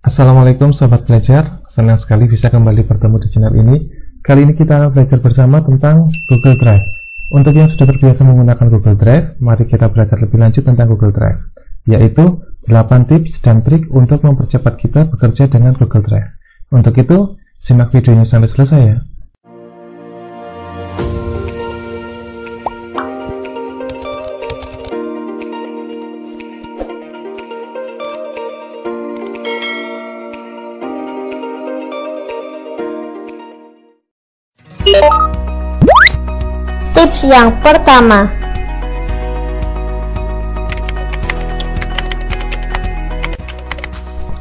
Assalamualaikum sobat belajar, senang sekali bisa kembali bertemu di channel ini. Kali ini kita belajar bersama tentang Google Drive. Untuk yang sudah terbiasa menggunakan Google Drive, mari kita belajar lebih lanjut tentang Google Drive, yaitu 8 tips dan trik untuk mempercepat kita bekerja dengan Google Drive. Untuk itu, simak videonya sampai selesai ya. Tips yang pertama,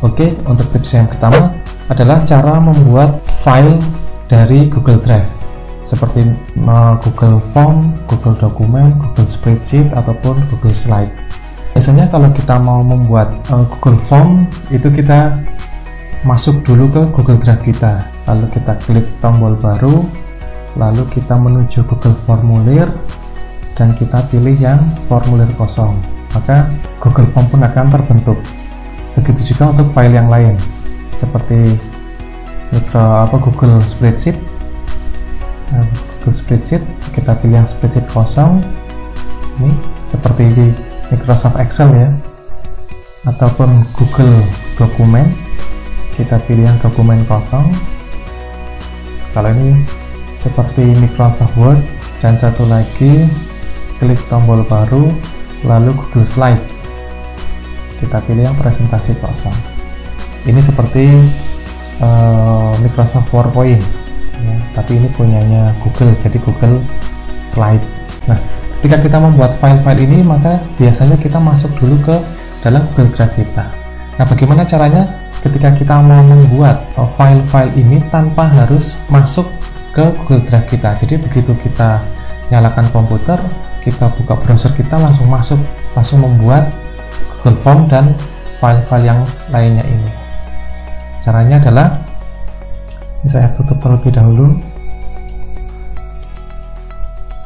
Oke, untuk tips yang pertama adalah cara membuat file dari Google Drive seperti Google Form, Google Dokumen, Google Spreadsheet, ataupun Google Slide. Biasanya kalau kita mau membuat Google Form, itu kita masuk dulu ke Google Drive kita, lalu kita klik tombol baru, lalu kita menuju Google Formulir dan kita pilih yang formulir kosong, maka Google Form pun akan terbentuk. Begitu juga untuk file yang lain seperti Google Spreadsheet. Google Spreadsheet kita pilih yang spreadsheet kosong, ini seperti di Microsoft Excel ya, ataupun Google Dokumen kita pilih yang dokumen kosong. Kalau ini seperti Microsoft Word, dan satu lagi klik tombol baru lalu Google Slide, kita pilih yang presentasi kosong. Ini seperti Microsoft PowerPoint ya, tapi ini punyanya Google, jadi Google Slide. Nah, ketika kita membuat file-file ini, maka biasanya kita masuk dulu ke dalam Google Drive kita. Nah, bagaimana caranya ketika kita mau membuat file-file ini tanpa harus masuk ke Google Drive kita? Jadi begitu kita nyalakan komputer, kita buka browser kita, langsung masuk, langsung membuat Google Form dan file-file yang lainnya ini. Caranya adalah, ini saya tutup terlebih dahulu.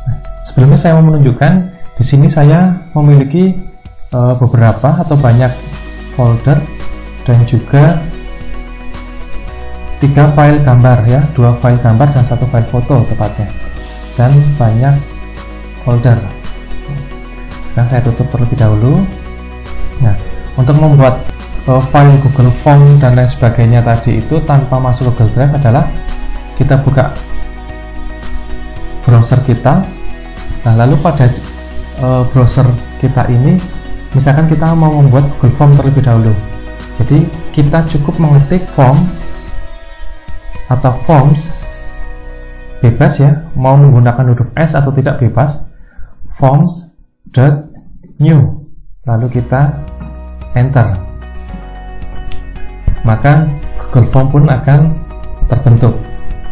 Nah, sebelumnya saya mau menunjukkan, di sini saya memiliki beberapa atau banyak folder dan juga 3 file gambar ya, 2 file gambar dan 1 file foto tepatnya, dan banyak folder. Nah, saya tutup terlebih dahulu. Nah, untuk membuat file Google Form dan lain sebagainya tadi itu tanpa masuk Google Drive adalah kita buka browser kita. Nah, lalu pada browser kita ini, misalkan kita mau membuat Google Form terlebih dahulu, jadi kita cukup mengetik form atau forms, bebas ya, mau menggunakan huruf S atau tidak bebas, forms.new, lalu kita enter, maka Google Form pun akan terbentuk.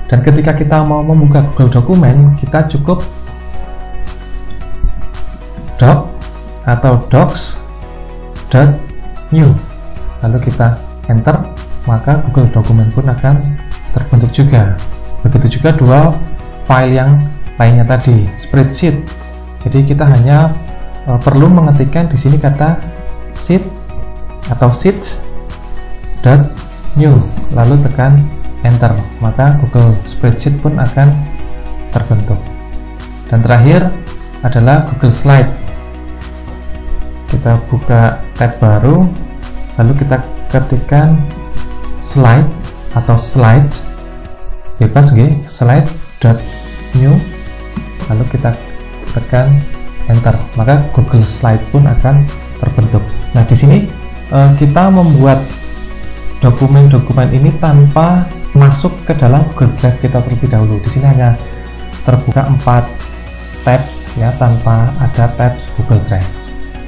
Dan ketika kita mau membuka Google Dokumen, kita cukup doc atau docs.new, lalu kita enter, maka Google Dokumen pun akan terbentuk juga. Begitu juga 2 file yang lainnya tadi, spreadsheet. Jadi kita hanya perlu mengetikkan di sini kata sheet atau sheets.new, lalu tekan enter, maka Google Spreadsheet pun akan terbentuk. Dan terakhir adalah Google Slide. Kita buka tab baru, lalu kita ketikkan slide atau slide, bebas slide.new, lalu kita tekan enter, maka Google Slide pun akan terbentuk. Nah, di sini kita membuat dokumen-dokumen ini tanpa masuk ke dalam Google Drive kita terlebih dahulu. Di sini hanya terbuka 4 tabs ya, tanpa ada tabs Google Drive.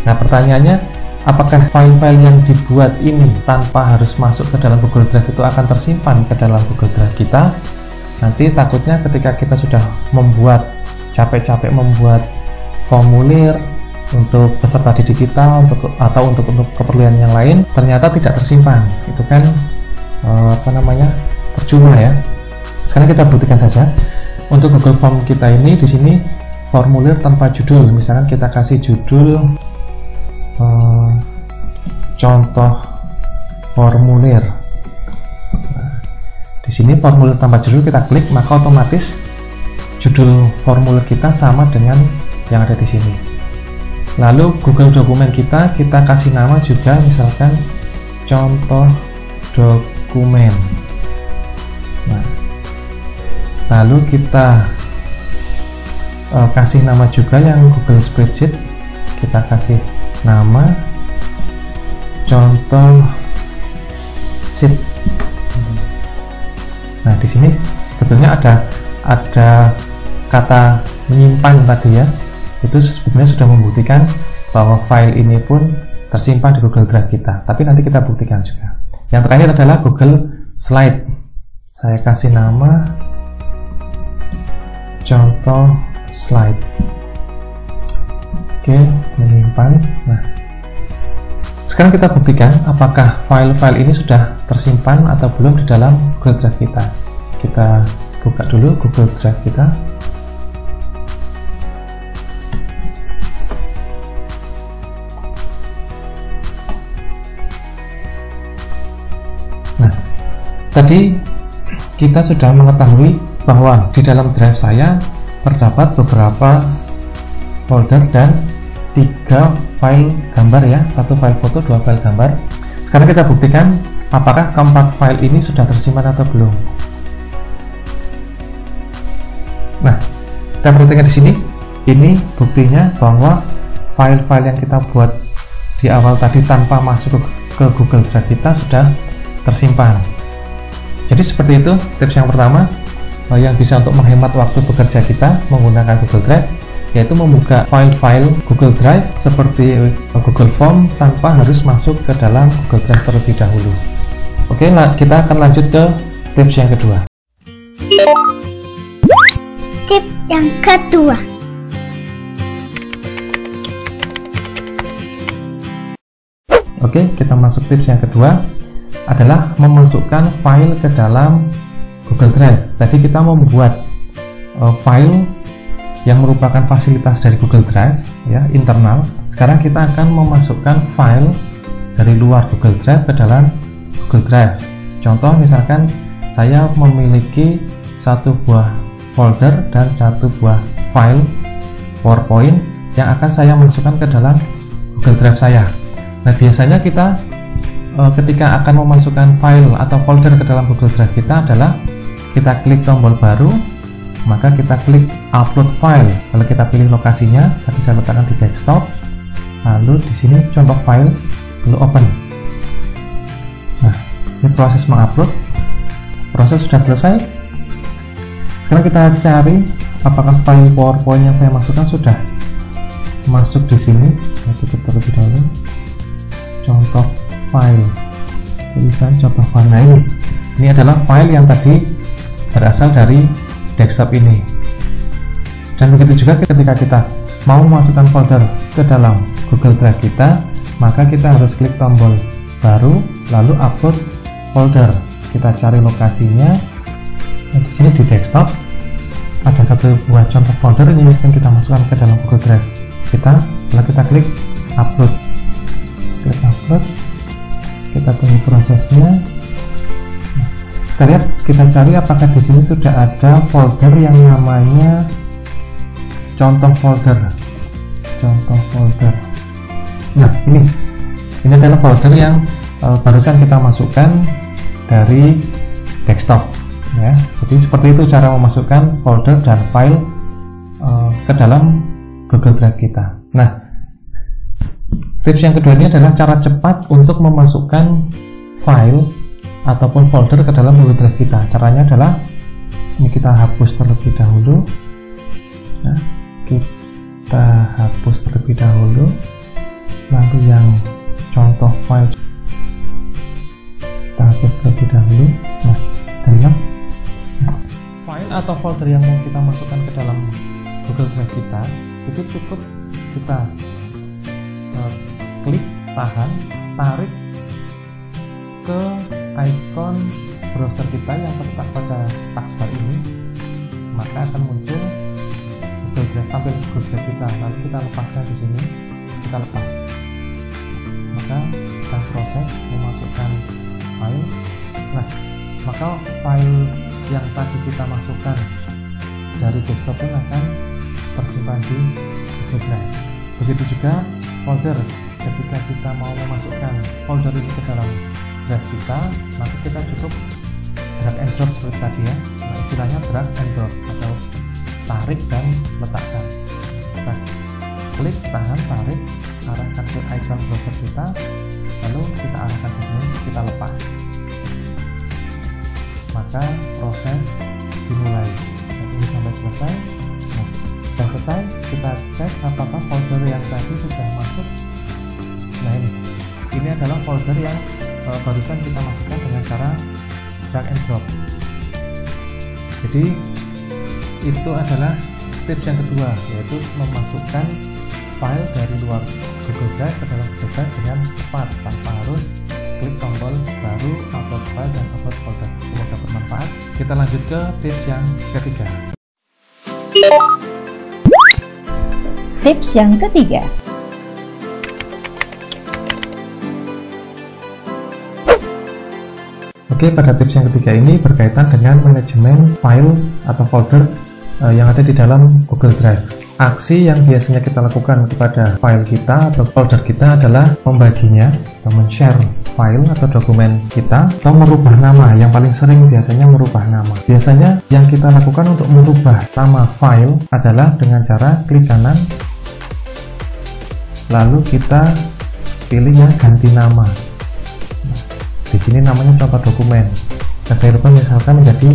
Nah, pertanyaannya, apakah file-file yang dibuat ini tanpa harus masuk ke dalam Google Drive itu akan tersimpan ke dalam Google Drive kita? Nanti takutnya ketika kita sudah membuat, capek-capek membuat formulir untuk peserta didik kita, atau untuk keperluan yang lain, ternyata tidak tersimpan. Itu kan percuma ya. Sekarang kita buktikan saja. Untuk Google Form kita ini, di sini formulir tanpa judul. Misalkan kita kasih judul contoh formulir di sini formulir tanpa judul kita klik, maka otomatis judul formulir kita sama dengan yang ada di sini. Lalu Google dokumen kita kasih nama juga, misalkan contoh dokumen. Nah, lalu kita kasih nama juga yang Google Spreadsheet, kita kasih nama contoh sheet. Nah, di sini sebetulnya ada kata menyimpan tadi ya, itu sebetulnya sudah membuktikan bahwa file ini pun tersimpan di Google Drive kita, tapi nanti kita buktikan juga. Yang terakhir adalah Google Slide. Saya kasih nama contoh slide. Oke, menyimpan. Nah, sekarang kita buktikan apakah file-file ini sudah tersimpan atau belum di dalam Google Drive kita. Kita buka dulu Google Drive kita. Nah, tadi kita sudah mengetahui bahwa di dalam drive saya terdapat beberapa folder dan 3 file gambar ya, 1 file foto, 2 file gambar. Sekarang kita buktikan apakah keempat file ini sudah tersimpan atau belum. Nah, kita perhatikan di sini, ini buktinya bahwa file-file yang kita buat di awal tadi tanpa masuk ke Google Drive kita sudah tersimpan. Jadi seperti itu tips yang pertama yang bisa untuk menghemat waktu bekerja kita menggunakan Google Drive, yaitu membuka file-file Google Drive seperti Google Form tanpa harus masuk ke dalam Google Drive terlebih dahulu. Oke, kita akan lanjut ke tips yang kedua. Tip yang kedua. Oke, kita masuk tips yang kedua adalah memasukkan file ke dalam Google Drive. Tadi kita mau membuat file yang merupakan fasilitas dari Google Drive ya, internal. Sekarang kita akan memasukkan file dari luar Google Drive ke dalam Google Drive. Contoh misalkan saya memiliki 1 buah folder dan 1 buah file PowerPoint yang akan saya masukkan ke dalam Google Drive saya. Nah, biasanya kita ketika akan memasukkan file atau folder ke dalam Google Drive kita adalah kita klik tombol baru, maka kita klik upload file, lalu kita pilih lokasinya, tadi saya letakkan di desktop, lalu di sini contoh file, lalu open. Nah, ini proses mengupload, proses sudah selesai. Sekarang kita cari apakah file PowerPoint yang saya masukkan sudah masuk di sini. Nah, kita terlebih dahulu contoh file, tulisan contoh file. Nah, ini adalah file yang tadi berasal dari desktop ini. Dan begitu juga ketika kita mau memasukkan folder ke dalam Google Drive kita, maka kita harus klik tombol baru, lalu upload folder. Kita cari lokasinya. Nah, di sini di desktop ada 1 buah contoh folder yang akan kita masukkan ke dalam Google Drive kita. Lalu kita klik upload. Klik upload. Kita tunggu prosesnya. Kita lihat, kita cari apakah di sini sudah ada folder yang namanya contoh folder. Nah, ini adalah folder yang barusan kita masukkan dari desktop ya. Jadi seperti itu cara memasukkan folder dan file ke dalam Google Drive kita. Nah, tips yang kedua ini adalah cara cepat untuk memasukkan file ataupun folder ke dalam Google Drive kita. Caranya adalah ini, kita hapus terlebih dahulu. Nah, kita hapus terlebih dahulu, lalu yang contoh file kita hapus terlebih dahulu. Nah, dalam file atau folder yang mau kita masukkan ke dalam Google Drive kita, itu cukup kita klik, tahan, tarik ke icon browser kita yang terletak pada taskbar ini, maka akan muncul Google Drive, tampil Google Drive kita. Lalu kita lepaskan di sini, kita lepas, maka sedang proses memasukkan file. Nah, maka file yang tadi kita masukkan dari desktop pun akan tersimpan di Google Drive. Begitu juga folder, ketika kita mau memasukkan folder ini ke dalam drive kita, maka kita cukup drag and drop seperti tadi ya. Nah, istilahnya drag and drop atau tarik dan letakkan. Kita klik, tahan, tarik, arahkan ke icon browser kita, lalu kita arahkan ke sini, kita lepas, maka proses dimulai. Ini sampai selesai. Nah, sudah selesai, kita cek apakah folder yang tadi sudah masuk. Nah, ini adalah folder yang barusan kita masukkan dengan cara drag and drop. Jadi itu adalah tips yang kedua, yaitu memasukkan file dari luar Google Drive ke dalam Google Drive dengan cepat tanpa harus klik tombol baru, upload file dan upload folder. Semoga bermanfaat. Kita lanjut ke tips yang ketiga. Tips yang ketiga. Oke, pada tips yang ketiga ini berkaitan dengan manajemen file atau folder yang ada di dalam Google Drive. Aksi yang biasanya kita lakukan kepada file kita atau folder kita adalah membaginya atau men-share file atau dokumen kita, atau merubah nama. Yang paling sering biasanya merubah nama. Biasanya yang kita lakukan untuk merubah nama file adalah dengan cara klik kanan, lalu kita pilih yang ganti nama. Di sini namanya contoh dokumen. Dan saya rubah misalkan menjadi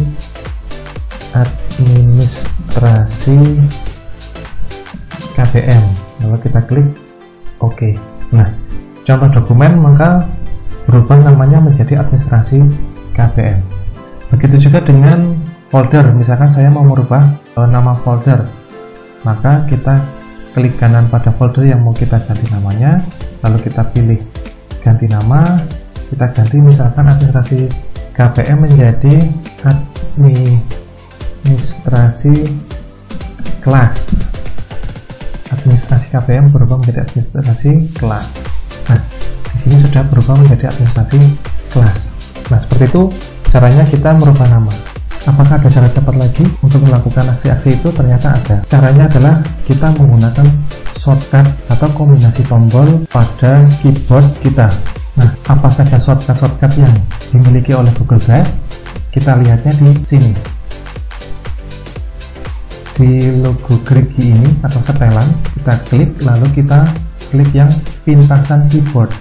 administrasi KBM, lalu kita klik OK. Nah, contoh dokumen maka berubah namanya menjadi administrasi KBM. Begitu juga dengan folder, misalkan saya mau merubah nama folder, maka kita klik kanan pada folder yang mau kita ganti namanya, lalu kita pilih ganti nama, kita ganti misalkan administrasi KBM menjadi administrasi kelas. Administrasi KBM berubah menjadi administrasi kelas. Nah, di sini sudah berubah menjadi administrasi kelas. Nah, seperti itu caranya kita merubah nama. Apakah ada cara cepat lagi untuk melakukan aksi-aksi itu? Ternyata ada. Caranya adalah kita menggunakan shortcut atau kombinasi tombol pada keyboard kita. Nah, apa saja shortcut yang dimiliki oleh Google Drive? Kita lihatnya di sini. Di logo gerigi ini atau setelan, kita klik, lalu kita klik yang pintasan keyboard.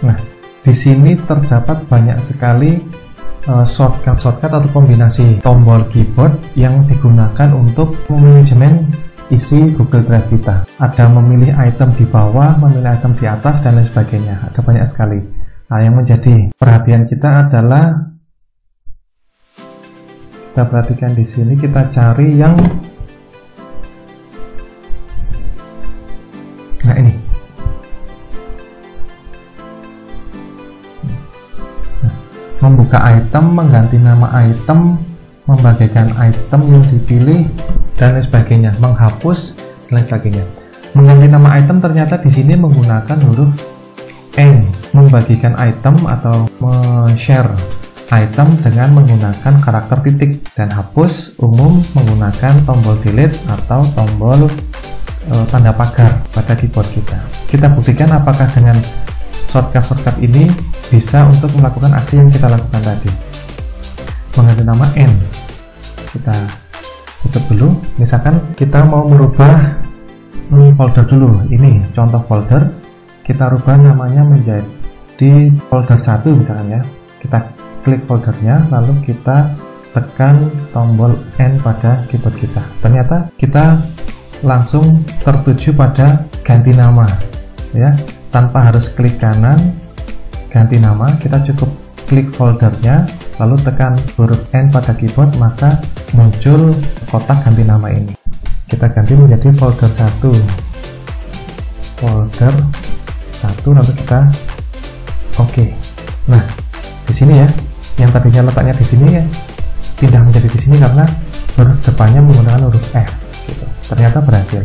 Nah, di sini terdapat banyak sekali shortcut atau kombinasi tombol keyboard yang digunakan untuk manajemen isi Google Drive kita. Ada memilih item di bawah, memilih item di atas, dan lain sebagainya. Ada banyak sekali. Nah, yang menjadi perhatian kita adalah kita perhatikan di sini, kita cari yang nah ini. Nah, membuka item, mengganti nama item, membagikan item yang dipilih, dan lain sebagainya, menghapus, dan lain sebagainya. Mengganti nama item ternyata di sini menggunakan huruf N, membagikan item atau share item dengan menggunakan karakter titik, dan hapus umum menggunakan tombol delete atau tombol tanda pagar pada keyboard kita. Kita buktikan apakah dengan shortcut ini bisa untuk melakukan aksi yang kita lakukan tadi. Mengganti nama N, kita tutup dulu. Misalkan kita mau merubah folder dulu, ini contoh folder, kita rubah namanya menjadi folder 1 misalkan ya. Kita klik foldernya, lalu kita tekan tombol N pada keyboard kita. Ternyata kita langsung tertuju pada ganti nama ya, tanpa harus klik kanan ganti nama. Kita cukup klik foldernya, lalu tekan huruf N pada keyboard, maka muncul kotak ganti nama ini. Kita ganti menjadi folder 1, lalu kita OK. Nah, di sini ya, yang tadinya letaknya di sini ya pindah menjadi di sini karena huruf depannya menggunakan huruf F gitu. Ternyata berhasil.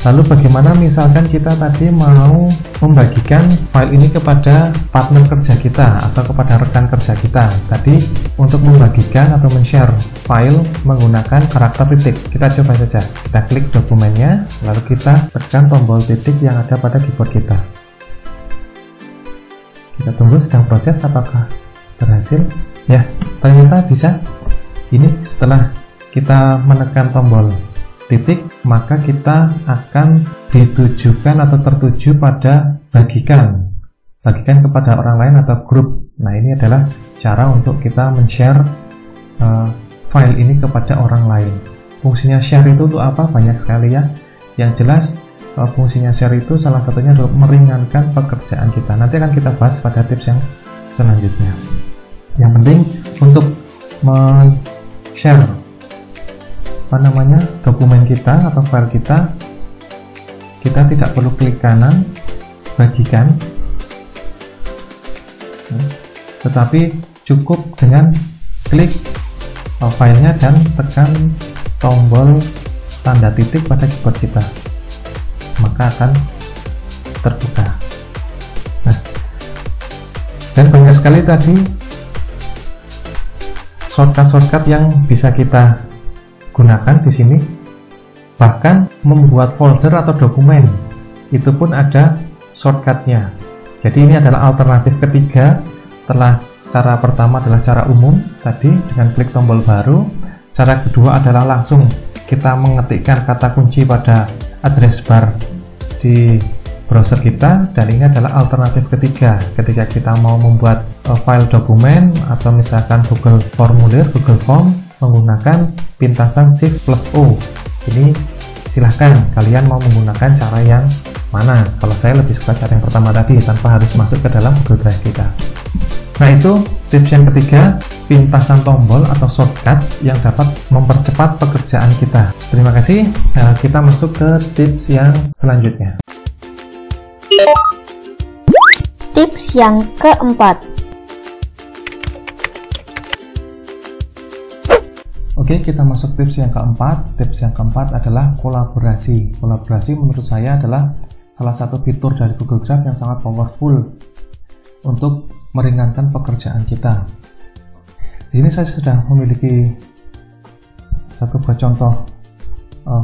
Lalu bagaimana misalkan kita tadi mau membagikan file ini kepada partner kerja kita atau kepada rekan kerja kita. Tadi untuk membagikan atau men-share file menggunakan karakter titik. Kita coba saja. Kita klik dokumennya, lalu kita tekan tombol titik yang ada pada keyboard kita. Kita tunggu sedang proses apakah berhasil. Ya, ternyata bisa. Ini setelah kita menekan tombol titik, maka kita akan ditujukan atau tertuju pada bagikan kepada orang lain atau grup. Nah, ini adalah cara untuk kita men-share file ini kepada orang lain. Fungsinya share itu untuk apa? Banyak sekali ya. Yang jelas fungsinya share itu salah satunya adalah meringankan pekerjaan kita. Nanti akan kita bahas pada tips yang selanjutnya. Yang penting untuk men-share dokumen kita atau file kita tidak perlu klik kanan bagikan, tetapi cukup dengan klik filenya dan tekan tombol tanda titik pada keyboard kita, maka akan terbuka. Nah, dan banyak sekali tadi shortcut yang bisa kita gunakan di sini. Bahkan membuat folder atau dokumen itu pun ada shortcutnya. Jadi ini adalah alternatif ketiga setelah cara pertama adalah cara umum tadi dengan klik tombol baru. Cara kedua adalah langsung kita mengetikkan kata kunci pada address bar di browser kita, dan ini adalah alternatif ketiga ketika kita mau membuat file dokumen atau misalkan Google Formulir, Google Form menggunakan pintasan Shift+O. Ini silahkan kalian mau menggunakan cara yang mana. Kalau saya lebih suka cara yang pertama tadi tanpa harus masuk ke dalam Google Drive kita. Nah, itu tips yang ketiga, pintasan tombol atau shortcut yang dapat mempercepat pekerjaan kita. Terima kasih. Nah, kita masuk ke tips yang selanjutnya. Tips yang keempat. Oke, kita masuk tips yang keempat. Tips yang keempat adalah kolaborasi. Kolaborasi menurut saya adalah salah satu fitur dari Google Drive yang sangat powerful untuk meringankan pekerjaan kita. Di sini saya sudah memiliki satu buah contoh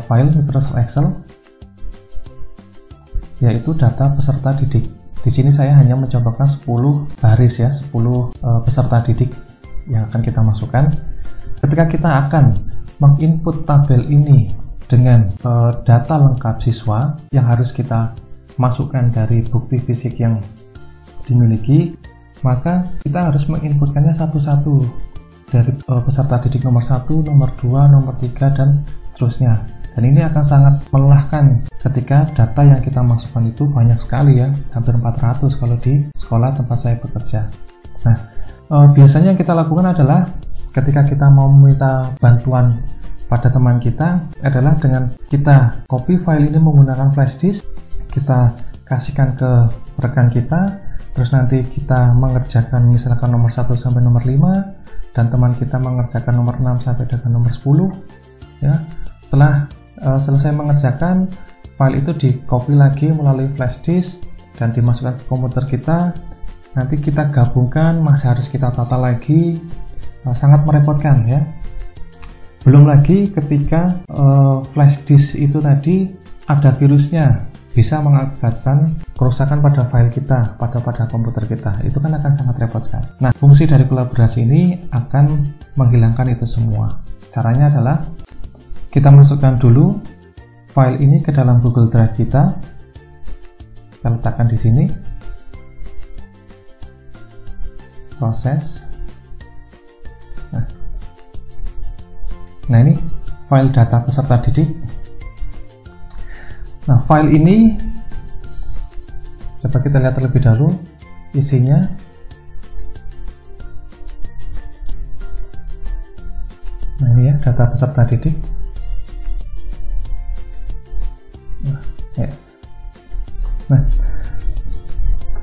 file Microsoft Excel, yaitu data peserta didik. Di sini saya hanya mencontohkan 10 baris ya, 10 peserta didik yang akan kita masukkan. Ketika kita akan menginput tabel ini dengan data lengkap siswa yang harus kita masukkan dari bukti fisik yang dimiliki, maka kita harus menginputkannya satu-satu dari peserta didik nomor 1, nomor 2, nomor 3, dan seterusnya. Dan ini akan sangat melelahkan ketika data yang kita masukkan itu banyak sekali ya, hampir 400 kalau di sekolah tempat saya bekerja. Nah, biasanya yang kita lakukan adalah ketika kita mau meminta bantuan pada teman kita adalah dengan kita copy file ini menggunakan flash disk, kita kasihkan ke rekan kita, terus nanti kita mengerjakan misalkan nomor 1 sampai nomor 5 dan teman kita mengerjakan nomor 6 sampai dengan nomor 10 ya. Setelah selesai mengerjakan, file itu di copy lagi melalui flash disk dan dimasukkan ke komputer kita. Nanti kita gabungkan, masih harus kita tata lagi. Sangat merepotkan ya. Belum lagi ketika flash disk itu tadi ada virusnya, bisa mengakibatkan kerusakan pada file kita, pada komputer kita. Itu kan akan sangat repot sekali. Nah, fungsi dari kolaborasi ini akan menghilangkan itu semua. Caranya adalah kita masukkan dulu file ini ke dalam Google Drive kita. Kita letakkan di sini. Proses. Nah, ini file data peserta didik. Nah, file ini coba kita lihat terlebih dahulu isinya. Nah, ini ya data peserta didik. Nah,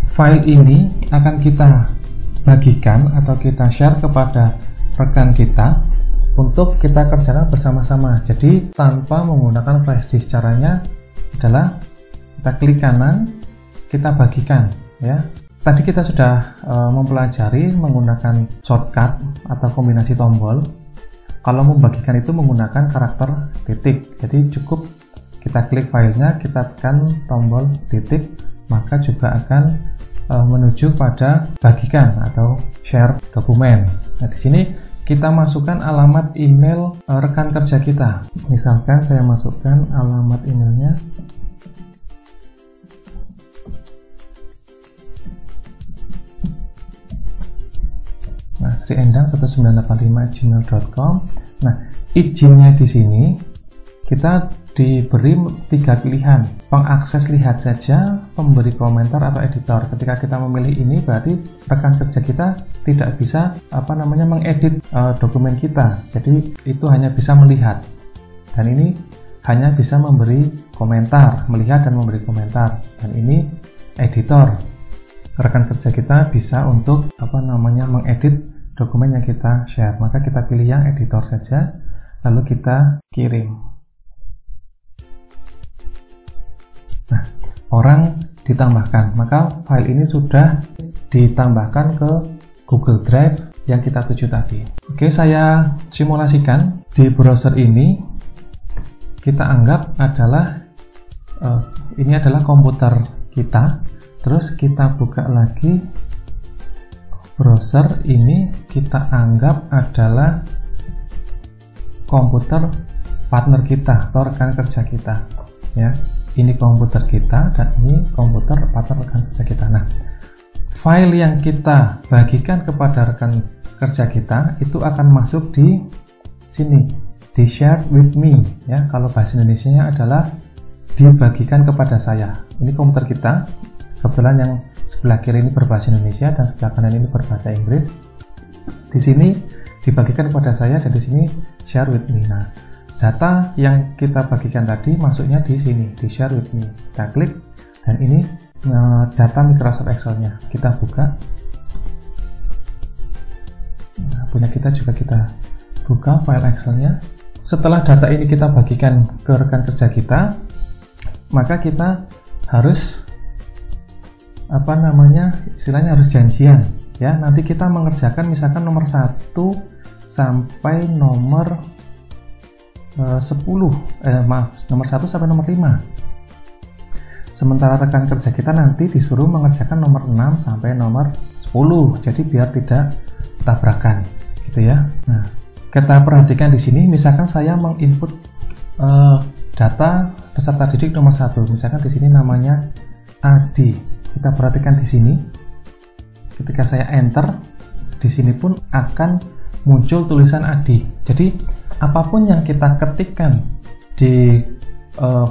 file ini akan kita bagikan atau kita share kepada rekan kita untuk kita kerjakan bersama-sama. Jadi tanpa menggunakan flash disk. Caranya adalah kita klik kanan, kita bagikan ya. Tadi kita sudah mempelajari menggunakan shortcut atau kombinasi tombol. Kalau membagikan itu menggunakan karakter titik, jadi cukup kita klik filenya, kita tekan tombol titik, maka juga akan menuju pada bagikan atau share dokumen. Nah, di sini kita masukkan alamat email rekan kerja kita. Misalkan saya masukkan alamat emailnya. Nah, sriendang1985@gmail.com. Nah, izinnya di sini kita diberi 3 pilihan: pengakses lihat saja, pemberi komentar, atau editor. Ketika kita memilih ini, berarti rekan kerja kita tidak bisa mengedit dokumen kita. Jadi itu hanya bisa melihat, dan ini hanya bisa memberi komentar, melihat dan memberi komentar. Dan ini editor. Rekan kerja kita bisa untuk mengedit dokumen yang kita share. Maka kita pilih yang editor saja, lalu kita kirim. Nah, orang ditambahkan, maka file ini sudah ditambahkan ke Google Drive yang kita tuju tadi. Oke, saya simulasikan di browser ini. Kita anggap ini adalah komputer kita. Terus kita buka lagi browser ini, kita anggap adalah komputer partner kita atau rekan kerja kita ya. Ini komputer kita dan ini komputer partner rekan kerja kita. Nah, file yang kita bagikan kepada rekan kerja kita itu akan masuk di sini, di share with me ya. Kalau bahasa Indonesianya adalah dibagikan kepada saya. Ini komputer kita. Kebetulan yang sebelah kiri ini berbahasa Indonesia dan sebelah kanan ini berbahasa Inggris. Di sini dibagikan kepada saya dan di sini share with me. Nah, data yang kita bagikan tadi masuknya di sini, di share with me. Kita klik dan ini data Microsoft Excel-nya. Kita buka. Nah, punya kita juga kita buka file Excel-nya. Setelah data ini kita bagikan ke rekan kerja kita, maka kita harus istilahnya harus janjian ya. Nanti kita mengerjakan misalkan nomor 1 sampai nomor 10, nomor 1 sampai nomor 5. Sementara rekan kerja kita nanti disuruh mengerjakan nomor 6 sampai nomor 10. Jadi biar tidak tabrakan gitu ya. Nah, kita perhatikan di sini, misalkan saya menginput data peserta didik nomor 1. Misalkan di sini namanya Adi. Kita perhatikan di sini, ketika saya enter, di sini pun akan muncul tulisan Adi. Jadi apapun yang kita ketikkan di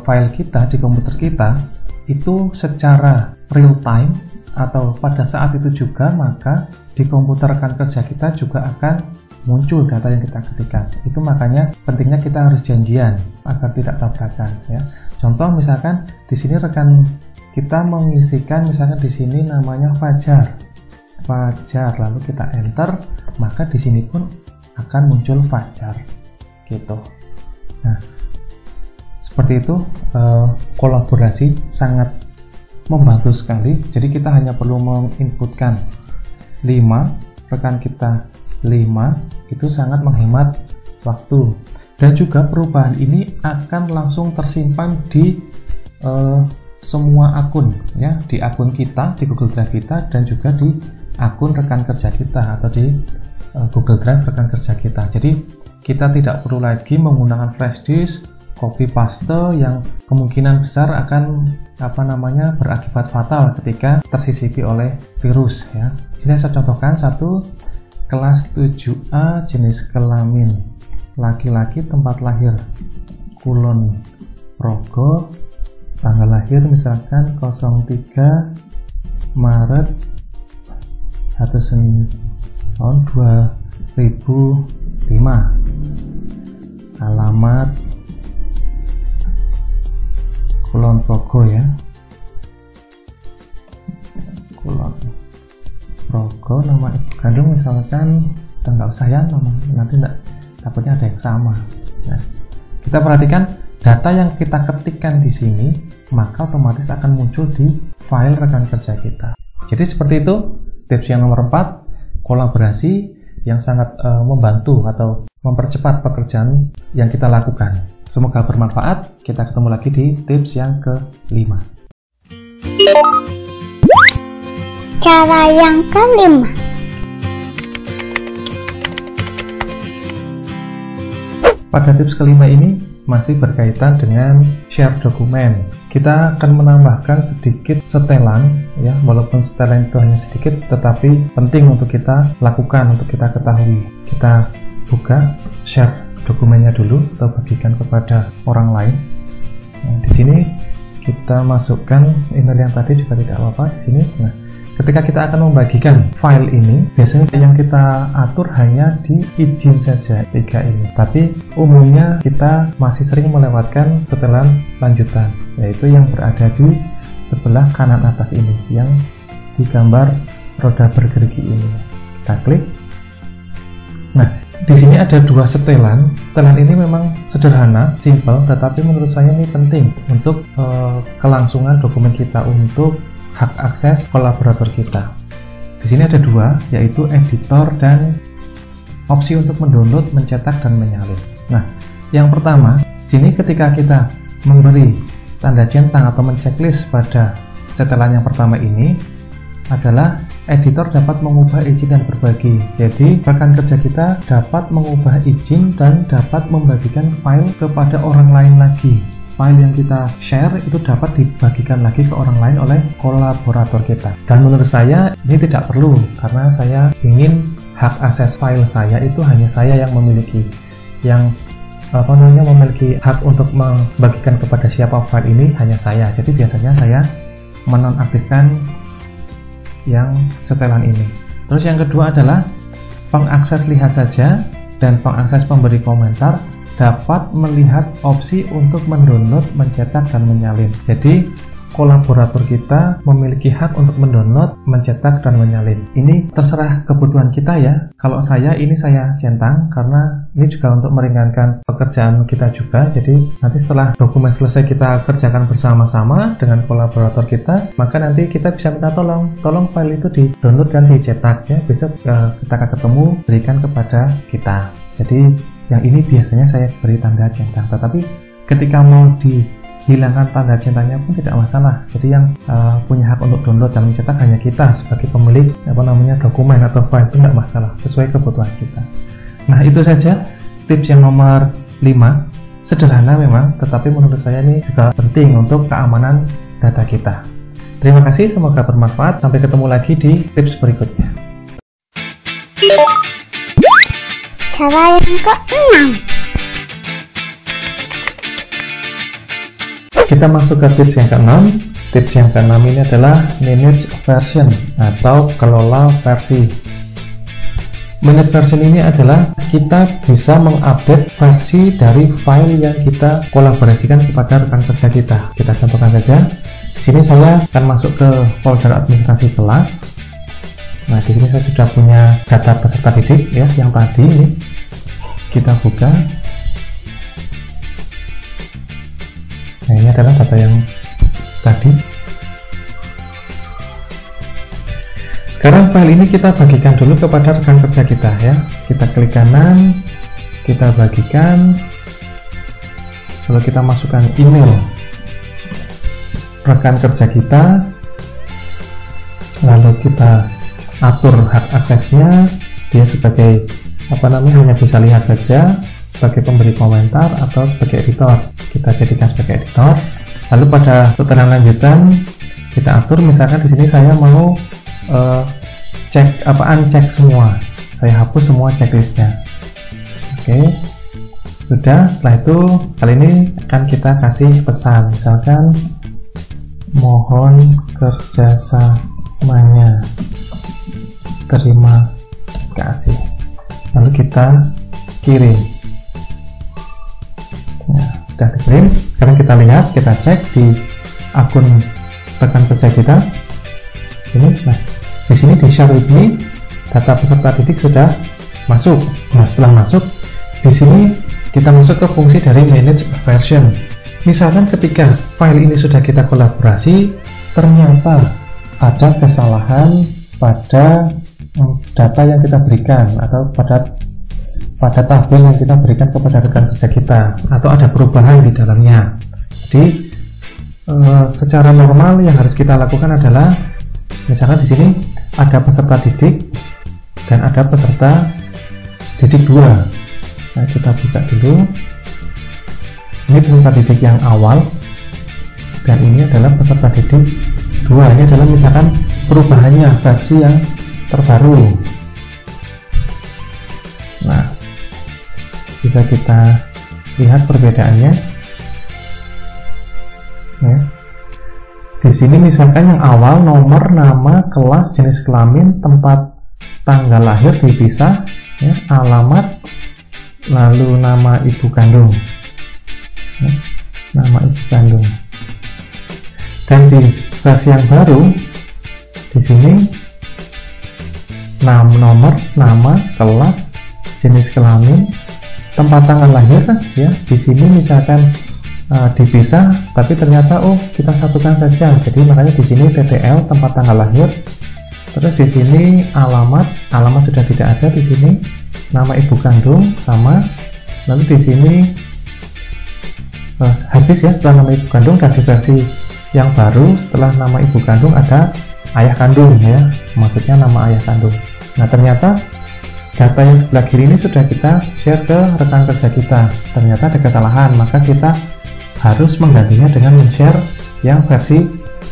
file kita, di komputer kita, itu secara real time atau pada saat itu juga, maka di komputer rekan kerja kita juga akan muncul data yang kita ketikkan. Itu makanya pentingnya kita harus janjian agar tidak tabrakan ya. Contoh misalkan di sini rekan kita mengisikan misalkan di sini namanya Fajar, lalu kita enter, maka di sini pun akan muncul Fajar, gitu. Nah, seperti itu kolaborasi sangat membantu sekali. Jadi kita hanya perlu menginputkan 5, rekan kita 5, itu sangat menghemat waktu. Dan juga perubahan ini akan langsung tersimpan di semua akun ya, di akun kita, di Google Drive kita, dan juga di akun rekan kerja kita atau di Google Drive rekan kerja kita. Jadi kita tidak perlu lagi menggunakan flash disk, copy paste yang kemungkinan besar akan berakibat fatal ketika tersisipi oleh virus ya. Di sini saya contohkan satu kelas 7A jenis kelamin laki-laki, tempat lahir Kulon Progo, tanggal lahir misalkan 03 Maret tahun 2005, alamat Kulon Progo ya, Kulon Progo, nama ibu kandung misalkan tanggal saya, nama nanti enggak, takutnya ada yang sama. Nah, kita perhatikan data yang kita ketikkan di sini maka otomatis akan muncul di file rekan kerja kita. Jadi seperti itu tips yang nomor 4, kolaborasi yang sangat membantu atau mempercepat pekerjaan yang kita lakukan. Semoga bermanfaat. Kita ketemu lagi di tips yang ke-5. Cara yang ke-5. Pada tips ke-5 ini masih berkaitan dengan share dokumen. Kita akan menambahkan sedikit setelan ya, walaupun setelan itu hanya sedikit tetapi penting untuk kita lakukan, untuk kita ketahui. Kita buka share dokumennya dulu atau bagikan kepada orang lain. Nah, di sini kita masukkan email yang tadi juga tidak apa-apa di sini. Nah, ketika kita akan membagikan file ini, biasanya yang kita atur hanya di izin saja 3 ini. Tapi umumnya kita masih sering melewatkan setelan lanjutan, yaitu yang berada di sebelah kanan atas ini, yang digambar roda bergerigi ini. Kita klik. Nah, di sini ada 2 setelan. Setelan ini memang sederhana, simple, tetapi menurut saya ini penting untuk kelangsungan dokumen kita, untuk hak akses kolaborator kita. Di sini ada 2, yaitu editor dan opsi untuk mendownload, mencetak, dan menyalin. Nah, yang pertama, sini ketika kita memberi tanda centang atau menceklis pada setelan yang pertama ini adalah editor dapat mengubah izin dan berbagi. Jadi rekan kerja kita dapat mengubah izin dan dapat membagikan file kepada orang lain lagi. File yang kita share itu dapat dibagikan lagi ke orang lain oleh kolaborator kita. Dan menurut saya ini tidak perlu, karena saya ingin hak akses file saya itu hanya saya yang memiliki. Yang memiliki hak untuk membagikan kepada siapa file ini hanya saya. Jadi biasanya saya menonaktifkan yang setelan ini. Terus yang kedua adalah pengakses lihat saja dan pengakses pemberi komentar dapat melihat opsi untuk mendownload, mencetak, dan menyalin. Jadi kolaborator kita memiliki hak untuk mendownload, mencetak, dan menyalin. Ini terserah kebutuhan kita ya. Kalau ini saya centang karena ini juga untuk meringankan pekerjaan kita juga. Jadi nanti setelah dokumen selesai kita kerjakan bersama-sama dengan kolaborator kita, maka nanti kita bisa minta tolong file itu di download dan dicetak ya. Besok kita akan ketemu, berikan kepada kita. Jadi yang ini biasanya saya beri tanda centang, tetapi ketika mau dihilangkan tanda centangnya pun tidak masalah. Jadi yang punya hak untuk download dan mencetak hanya kita sebagai pemilik dokumen atau file, itu tidak masalah, sesuai kebutuhan kita. Nah, itu saja tips yang nomor 5. Sederhana memang, tetapi menurut saya ini juga penting untuk keamanan data kita. Terima kasih, semoga bermanfaat. Sampai ketemu lagi di tips berikutnya. Cara yang ke-6. Kita masuk ke tips yang ke-6. Tips yang ke-6 ini adalah manage version atau kelola versi. Manage version ini adalah kita bisa mengupdate versi dari file yang kita kolaborasikan kepada rekan kerja kita. Kita contohkan saja. Di sini saya akan masuk ke folder administrasi kelas. Nah, di sini saya sudah punya data peserta didik ya, yang tadi ini. Kita buka. Nah, ini adalah data yang tadi. Sekarang file ini kita bagikan dulu kepada rekan kerja kita ya. Kita klik kanan, kita bagikan. Lalu kita masukkan email rekan kerja kita. Lalu kita atur hak aksesnya. Dia sebagai hanya bisa lihat saja, sebagai pemberi komentar atau sebagai editor. Kita jadikan sebagai editor. Lalu pada setelan lanjutan kita atur, misalkan di sini saya mau uncheck semua, saya hapus semua checklistnya. Oke, sudah. Setelah itu kali ini akan kita kasih pesan, misalkan mohon kerjasamanya, terima kasih. Lalu kita kirim. Nah, sudah dikirim. Sekarang kita lihat, kita cek di akun rekan kerja kita. Sini, nah, di sini di share with me, data peserta didik sudah masuk. Nah, setelah masuk, di sini kita masuk ke fungsi dari manage version. misalkan ketika file ini sudah kita kolaborasi, ternyata ada kesalahan pada data yang kita berikan atau pada tabel yang kita berikan kepada rekan kerja kita, atau ada perubahan di dalamnya. Jadi secara normal yang harus kita lakukan adalah, misalkan di sini ada peserta didik dan ada peserta didik 2. Nah, kita buka dulu. Ini peserta didik yang awal dan ini adalah peserta didik 2. Ini adalah misalkan perubahannya versi yang terbaru. Nah, bisa kita lihat perbedaannya ya. Di sini misalkan yang awal nomor, nama, kelas, jenis kelamin, tempat tanggal lahir dipisah ya, alamat, lalu nama ibu kandung ya, nama ibu kandung. Dan di versi yang baru di sini nomor, nama, kelas, jenis kelamin, tempat tanggal lahir ya. Di sini misalkan dipisah, tapi ternyata kita satukan saja. Jadi makanya di sini TTL tempat tanggal lahir. Terus di sini alamat sudah tidak ada. Di sini nama ibu kandung sama. Lalu di sini habis ya setelah nama ibu kandung. Dan di versi yang baru setelah nama ibu kandung ada ayah kandung ya. Maksudnya nama ayah kandung. Nah, ternyata data yang sebelah kiri ini sudah kita share ke rekan kerja kita. Ternyata ada kesalahan, maka kita harus menggantinya dengan men-share yang versi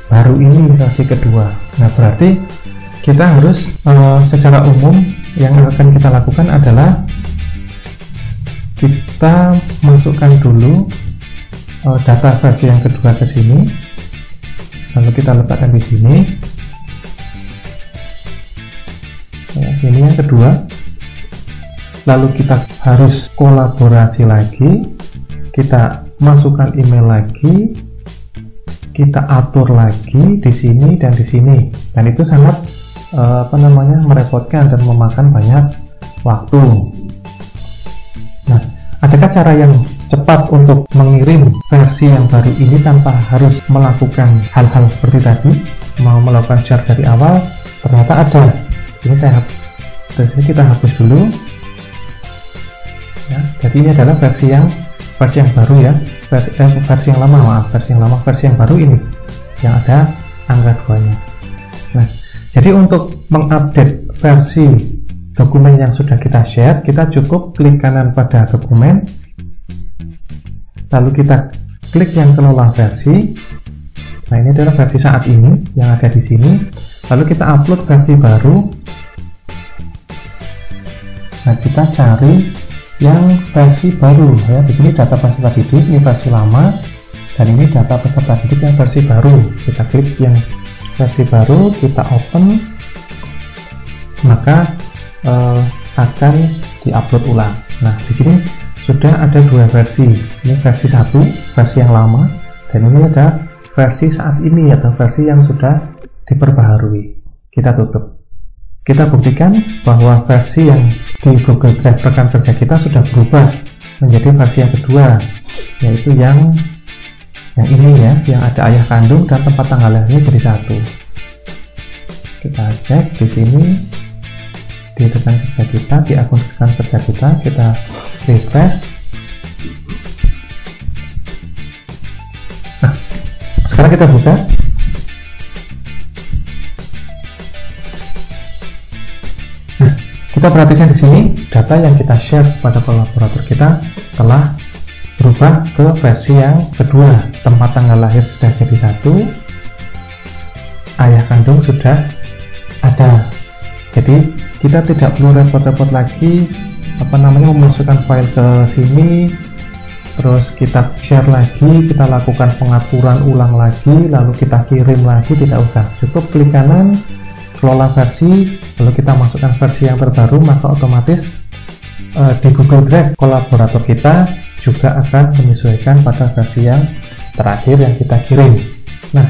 baru ini, versi kedua. Nah, berarti kita harus secara umum yang akan kita lakukan adalah kita masukkan dulu data versi yang kedua ke sini, lalu kita letakkan di sini. Ya, ini yang kedua. Lalu kita harus kolaborasi lagi, kita masukkan email lagi, kita atur lagi di sini dan di sini, dan itu sangat merepotkan dan memakan banyak waktu. Nah, adakah cara yang cepat untuk mengirim versi yang baru ini tanpa harus melakukan hal-hal seperti tadi, mau melakukan share dari awal? Ternyata ada. Ini kita hapus dulu ya. Jadi ini adalah versi yang baru ya, versi yang lama, versi yang baru ini yang ada angka 2-nya. Nah, jadi untuk mengupdate versi dokumen yang sudah kita share, kita cukup klik kanan pada dokumen, lalu kita klik yang kelola versi. Nah, ini adalah versi saat ini yang ada di sini. Lalu kita upload versi baru. Nah, kita cari yang versi baru ya. Di sini data peserta didik, ini versi lama, dan ini data peserta didik yang versi baru. Kita klik yang versi baru, kita open, maka akan diupload ulang. Nah, di sini sudah ada 2 versi. Ini versi 1, versi yang lama, dan ini ada versi saat ini atau versi yang sudah diperbaharui. Kita tutup. Kita buktikan bahwa versi yang di Google Drive rekan kerja kita sudah berubah menjadi versi yang kedua, yaitu yang ini ya, yang ada ayah kandung dan tempat tanggal lahirnya jadi 1. Kita cek di sini di rekan kerja kita, di akun rekan kerja kita refresh. Nah, sekarang kita buka. Kita perhatikan di sini data yang kita share pada kolaborator kita telah berubah ke versi yang kedua. Tempat tanggal lahir sudah jadi 1, ayah kandung sudah ada. Jadi kita tidak perlu repot-repot lagi memasukkan file ke sini, terus kita share lagi, kita lakukan pengaturan ulang lagi, lalu kita kirim lagi. Tidak usah, cukup klik kanan, kelola versi, lalu kita masukkan versi yang terbaru, maka otomatis di Google Drive kolaborator kita juga akan menyesuaikan pada versi yang terakhir yang kita kirim. Nah,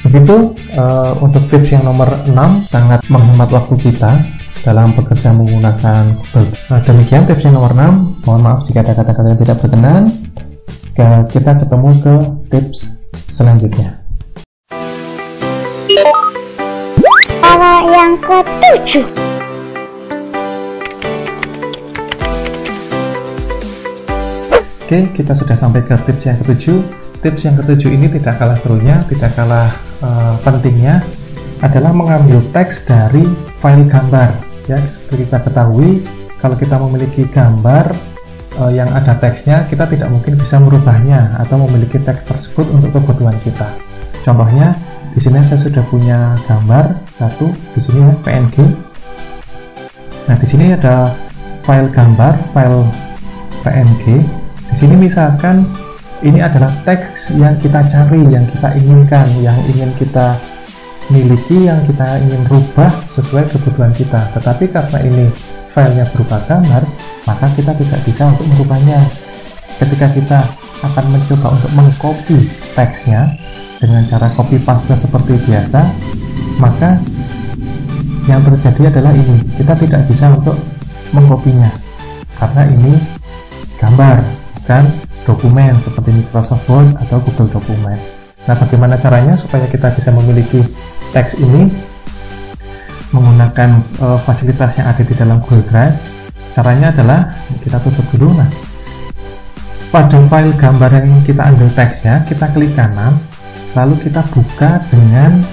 begitu untuk tips yang nomor 6, sangat menghemat waktu kita dalam bekerja menggunakan Google. Nah, demikian tips yang nomor 6. Mohon maaf jika ada kata-kata yang tidak berkenan. kita ketemu ke tips selanjutnya. Cara yang ke-7. Oke, kita sudah sampai ke tips yang ke-7. Tips yang ke-7 ini tidak kalah serunya, tidak kalah pentingnya, adalah mengambil teks dari file gambar. Ya, seperti kita ketahui, kalau kita memiliki gambar yang ada teksnya, kita tidak mungkin bisa merubahnya atau memiliki teks tersebut untuk kebutuhan kita. Contohnya, di sini saya sudah punya gambar satu, di sini ya, PNG. Nah, di sini ada file gambar, file PNG. Di sini misalkan ini adalah teks yang kita cari, yang kita inginkan, yang ingin kita miliki, yang kita ingin rubah sesuai kebutuhan kita. Tetapi karena ini filenya berupa gambar, maka kita tidak bisa untuk merubahnya. Ketika kita akan mencoba untuk mengcopy teksnya dengan cara copy paste seperti biasa, maka yang terjadi adalah ini, kita tidak bisa untuk mengkopinya karena ini gambar, bukan dokumen seperti Microsoft Word atau Google Dokumen. Nah, bagaimana caranya supaya kita bisa memiliki teks ini menggunakan fasilitas yang ada di dalam Google Drive? Caranya adalah kita tutup dulu. Nah, pada file gambar yang ingin kita ambil teksnya, kita klik kanan, lalu kita buka dengan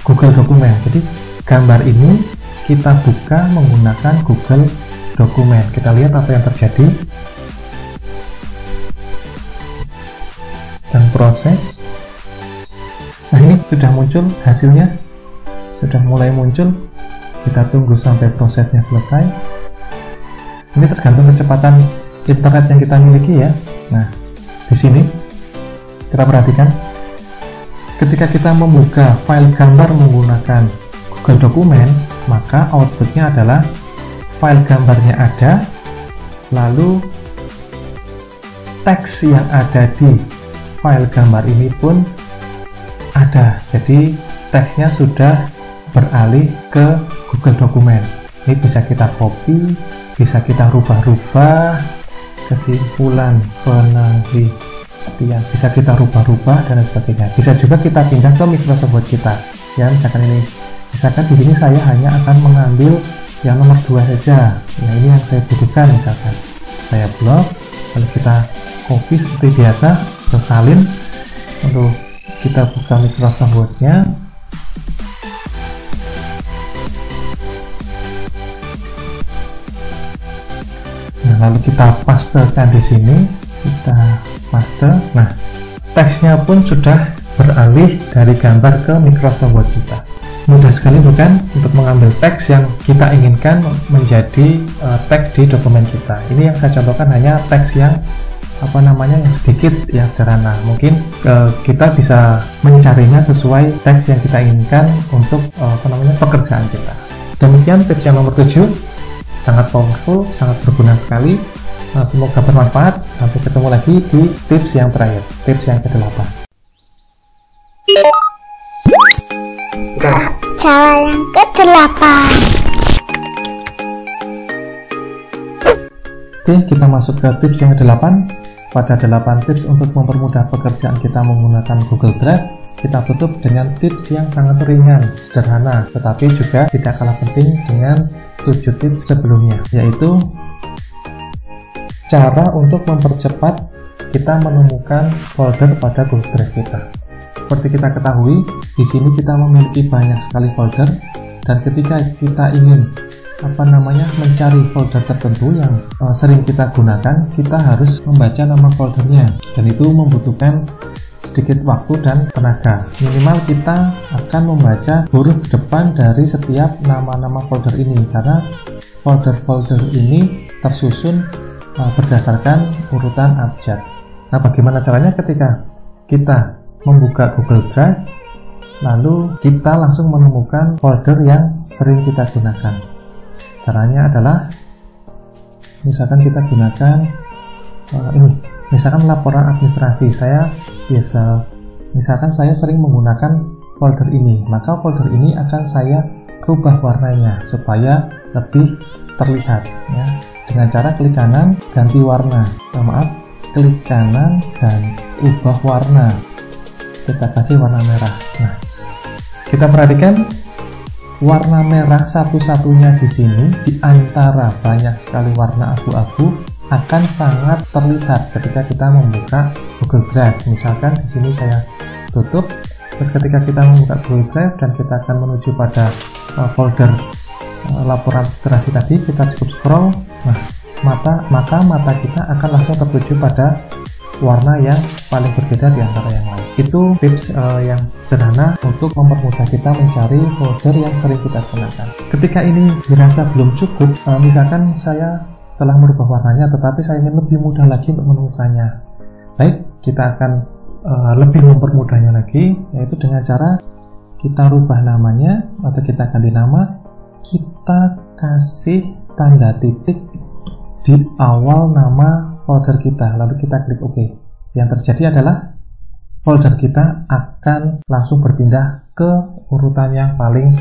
Google Dokumen. Jadi gambar ini kita buka menggunakan Google Dokumen. Kita lihat apa yang terjadi. Dan proses. Nah, ini sudah muncul hasilnya, sudah mulai muncul. Kita tunggu sampai prosesnya selesai. Ini tergantung kecepatan internet yang kita miliki ya. Nah, di sini kita perhatikan, ketika kita membuka file gambar menggunakan Google Dokumen, maka outputnya adalah file gambarnya ada, lalu teks yang ada di file gambar ini pun ada. Jadi teksnya sudah beralih ke Google Dokumen. Ini bisa kita copy, bisa kita rubah-rubah, kesimpulan, penelitian, bisa kita rubah-rubah dan sebagainya. Bisa juga kita pindah ke Microsoft Word kita. Ya, misalkan ini, misalkan di sini saya hanya akan mengambil yang nomor 2 saja. Nah, ini yang saya butuhkan, misalkan saya blok, lalu kita copy seperti biasa, tersalin, lalu kita buka Microsoft Word-nya. Nah, lalu kita pastekan di sini, kita paste. Nah, teksnya pun sudah beralih dari gambar ke Microsoft Word kita. Mudah sekali bukan untuk mengambil teks yang kita inginkan menjadi teks di dokumen kita. Ini yang saya contohkan hanya teks yang yang sedikit, yang sederhana. Mungkin kita bisa mencarinya sesuai teks yang kita inginkan untuk pekerjaan kita. Demikian tips yang nomor 7, sangat powerful, sangat berguna sekali. Semoga bermanfaat. Sampai ketemu lagi di tips yang terakhir, tips yang ke-8. Cara yang ke-8. Oke, kita masuk ke tips yang ke-8. Pada 8 tips untuk mempermudah pekerjaan kita menggunakan Google Drive, kita tutup dengan tips yang sangat ringan, sederhana, tetapi juga tidak kalah penting dengan 7 tips sebelumnya, yaitu cara untuk mempercepat kita menemukan folder pada Google Drive kita. Seperti kita ketahui, di sini kita memiliki banyak sekali folder, dan ketika kita ingin mencari folder tertentu yang sering kita gunakan, kita harus membaca nama foldernya, dan itu membutuhkan sedikit waktu dan tenaga. Minimal kita akan membaca huruf depan dari setiap nama-nama folder ini, karena folder-folder ini tersusun berdasarkan urutan abjad. Nah, bagaimana caranya ketika kita membuka Google Drive, lalu kita langsung menemukan folder yang sering kita gunakan? Caranya adalah, misalkan kita gunakan ini, misalkan laporan administrasi. Misalkan saya sering menggunakan folder ini, maka folder ini akan saya rubah warnanya supaya lebih terlihat ya, dengan cara klik kanan ganti warna. klik kanan dan ubah warna. Kita kasih warna merah. Nah, kita perhatikan warna merah satu-satunya di sini di antara banyak sekali warna abu-abu akan sangat terlihat ketika kita membuka Google Drive. Misalkan di sini saya tutup, terus ketika kita membuka Google Drive dan kita akan menuju pada folder laporan registrasi tadi, kita cukup scroll. Nah, maka mata kita akan langsung tertuju pada warna yang paling berbeda di antara yang lain. Itu tips yang sederhana untuk mempermudah kita mencari folder yang sering kita gunakan. Ketika ini dirasa belum cukup, misalkan saya telah merubah warnanya tetapi saya ingin lebih mudah lagi untuk menemukannya. Baik, kita akan lebih mempermudahnya lagi, yaitu dengan cara kita rubah namanya atau kita ganti nama, kita kasih tanda titik di awal nama folder kita, lalu kita klik OK. Yang terjadi adalah folder kita akan langsung berpindah ke urutan yang paling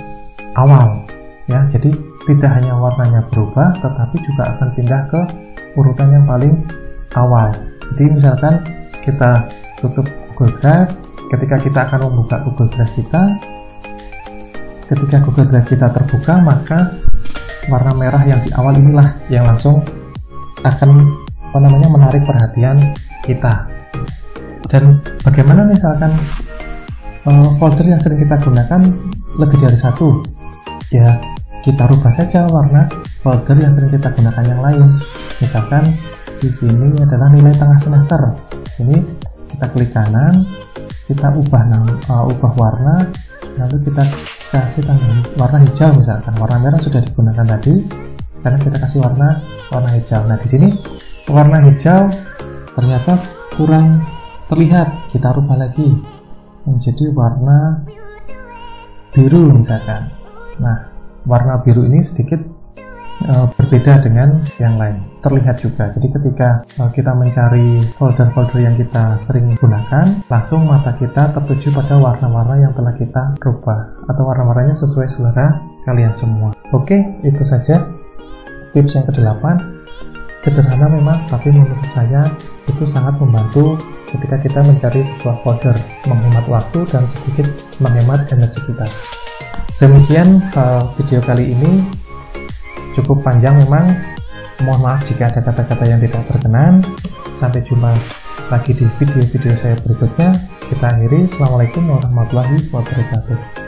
awal, ya. Jadi tidak hanya warnanya berubah, tetapi juga akan pindah ke urutan yang paling awal. Jadi misalkan kita tutup Google Drive, ketika kita akan membuka Google Drive kita, ketika Google Drive kita terbuka, maka warna merah yang di awal inilah yang langsung akan menarik perhatian kita. Dan bagaimana misalkan folder yang sering kita gunakan lebih dari satu, ya kita rubah saja warna folder yang sering kita gunakan yang lain. Misalkan di sini adalah nilai tengah semester, di sini kita klik kanan, kita ubah warna, lalu kita kasih warna hijau. Misalkan warna merah sudah digunakan tadi, karena kita kasih warna hijau. Nah, di sini warna hijau ternyata kurang terlihat, kita rubah lagi menjadi warna biru misalkan. Nah, warna biru ini sedikit berbeda dengan yang lain, terlihat juga. Jadi ketika kita mencari folder-folder yang kita sering gunakan, langsung mata kita tertuju pada warna-warna yang telah kita rubah, atau warna-warnanya sesuai selera kalian semua. Oke, itu saja tips yang ke-8. Sederhana memang, tapi menurut saya itu sangat membantu ketika kita mencari sebuah folder, menghemat waktu dan sedikit menghemat energi kita. Demikian video kali ini, cukup panjang memang, mohon maaf jika ada kata-kata yang tidak berkenan. Sampai jumpa lagi di video-video saya berikutnya. Kita akhiri, Assalamualaikum warahmatullahi wabarakatuh.